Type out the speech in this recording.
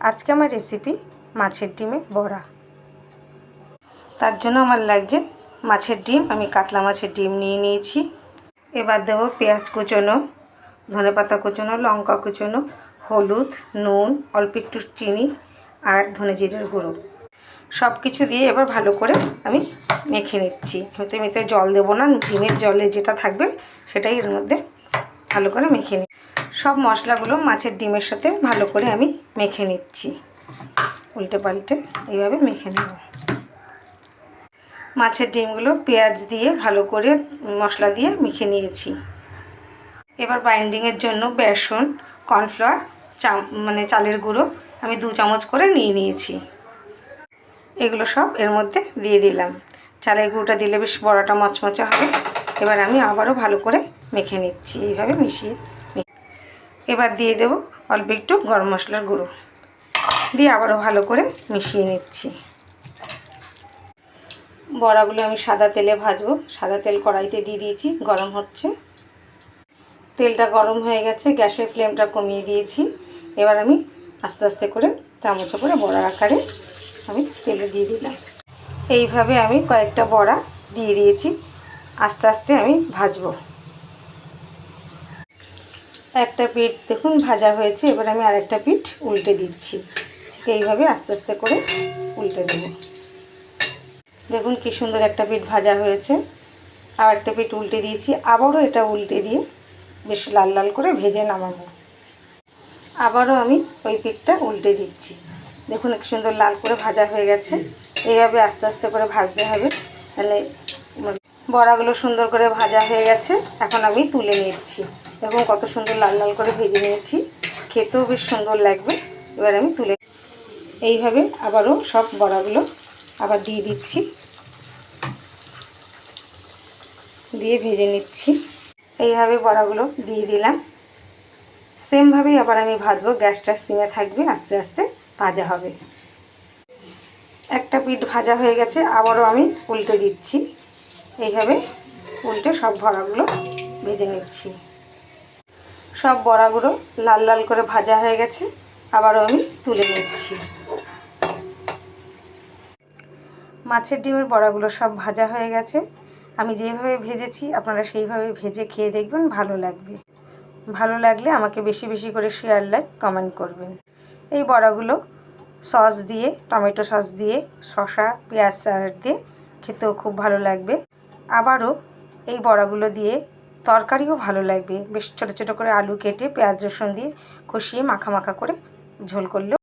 আজকে আমার রেসিপি মাছের ডিমের বড়া। তার জন্য আমার লাগছে মাছের ডিম। আমি কাতলা মাছের ডিম নিয়ে নিয়েছি। এবার দেবো পেঁয়াজ কুচোনো, ধনেপাতা কুচোনো, লঙ্কা কুচোনো, হলুদ, নুন, অল্প একটু চিনি আর ধনে জিরের গুঁড়ো সব কিছু দিয়ে এবার ভালো করে আমি মেখে নিচ্ছি। মেতে জল দেবো না, ডিমের জলে যেটা থাকবে সেটাই এর মধ্যে ভালো করে মেখে নিই। সব মশলাগুলো মাছের ডিমের সাথে ভালো করে আমি মেখে নিচ্ছি, উল্টে পাল্টে এইভাবে মেখে নেব। মাছের ডিমগুলো পেঁয়াজ দিয়ে ভালো করে মশলা দিয়ে মেখে নিয়েছি। এবার বাইন্ডিংয়ের জন্য বেসন, কর্নফ্লাওয়ার, চালের গুঁড়ো আমি 2 চামচ করে নিয়ে নিয়েছি। এগুলো সব এর মধ্যে দিয়ে দিলাম। চালের গুঁড়োটা দিলে বেশ বড়াটা মচমচে হবে। এবার আমি আবারও ভালো করে মেখে নিচ্ছি, এইভাবে মিশিয়ে। এবার দিয়ে দেবো অল্প একটু গরম মশলার গুঁড়ো দিয়ে আবারও ভালো করে মিশিয়ে নিচ্ছি। বড়াগুলো আমি সাদা তেলে ভাজবো। সাদা তেল কড়াইতে দিয়ে দিয়েছি, গরম হচ্ছে। তেলটা গরম হয়ে গেছে, গ্যাসের ফ্লেমটা কমিয়ে দিয়েছি। এবার আমি আস্তে আস্তে করে চামচে করে বড়ার আকারে আমি তেলে দিয়ে দিলাম। এইভাবে আমি কয়েকটা বড়া দিয়ে দিয়েছি, আস্তে আস্তে আমি ভাজবো। একটা পিঠ দেখুন ভাজা হয়েছে, এবার আমি আরেকটা পিঠ উল্টে দিচ্ছি। ঠিক এইভাবে আস্তে আস্তে করে উল্টে দেবো। দেখুন কি সুন্দর একটা পিঠ ভাজা হয়েছে। আর একটা পিঠ উল্টে দিয়েছি, আবারও এটা উল্টে দিয়ে বেশ লাল লাল করে ভেজে নামাবো। আবারও আমি ওই পিঠটা উল্টে দিচ্ছি। দেখুন কি সুন্দর লাল করে ভাজা হয়ে গেছে। এইভাবে আস্তে আস্তে করে ভাজতে হবে, তাহলে বড়াগুলো সুন্দর করে ভাজা হয়ে গেছে। এখন আমি তুলে নিচ্ছি। দেখুন কত সুন্দর লাল লাল করে ভেজে নিয়েছি, খেতেও বেশ সুন্দর লাগবে। এবার আমি তুলে এইভাবে আবারও সব বড়াগুলো আবার দিয়ে দিচ্ছি, দিয়ে ভেজে নিচ্ছি। এইভাবে বড়াগুলো দিয়ে দিলাম। সেমভাবেই আবার আমি ভাজবো, গ্যাসটা সিমে থাকবে, আস্তে আস্তে ভাজা হবে। একটা পিঠ ভাজা হয়ে গেছে, আবারও আমি উল্টে দিচ্ছি। এইভাবে উল্টে সব বড়াগুলো ভেজে নিচ্ছি। সব বড়াগুলো লাল লাল করে ভাজা হয়ে গেছে, আবারও আমি তুলে নিচ্ছি। মাছের ডিমের বড়াগুলো সব ভাজা হয়ে গেছে। আমি যেভাবে ভেজেছি আপনারা সেইভাবে ভেজে খেয়ে দেখবেন, ভালো লাগবে। ভালো লাগলে আমাকে বেশি বেশি করে শেয়ার, লাইক, কমেন্ট করবেন। এই বড়াগুলো সস দিয়ে, টমেটো সস দিয়ে, শসা, পেঁয়াজ স্যালাড দিয়ে খেতেও খুব ভালো লাগবে। আবারও এই বড়াগুলো দিয়ে তরকারিও ভালো লাগবে। বেশ ছোটো ছোটো করে আলু কেটে পেঁয়াজ রসুন দিয়ে কষিয়ে মাখা মাখা করে ঝোল করলেও